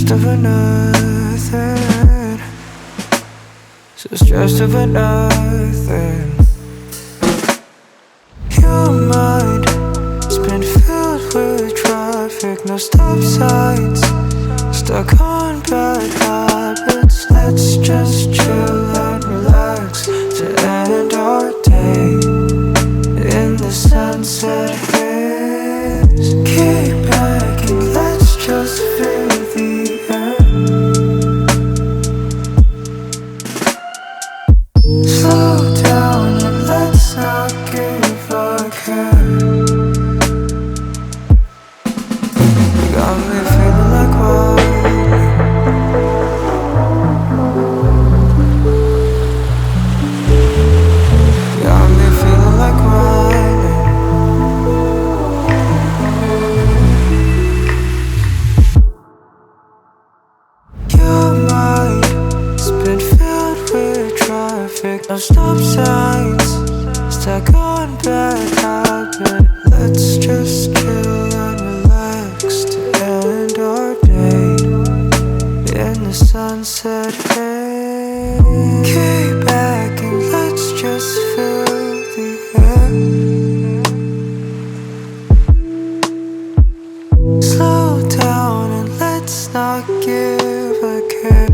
stressed over nothing. So stressed over nothing. Your mind has been filled with traffic, no stop signs, stuck on bad habits. Let's just chill and relax to end our day in the sunset haze. Kick back and let's just feel the air. Slow down and let's not give a care. You got me feeling like wilding. Got me feeling like wilding. Your mind's been filled with traffic, no stop signs, stuck on bad habit. Let's just chill and relax to end our day in the sunset haze. Kick back and let's just feel the air. Slow down and let's not give a care.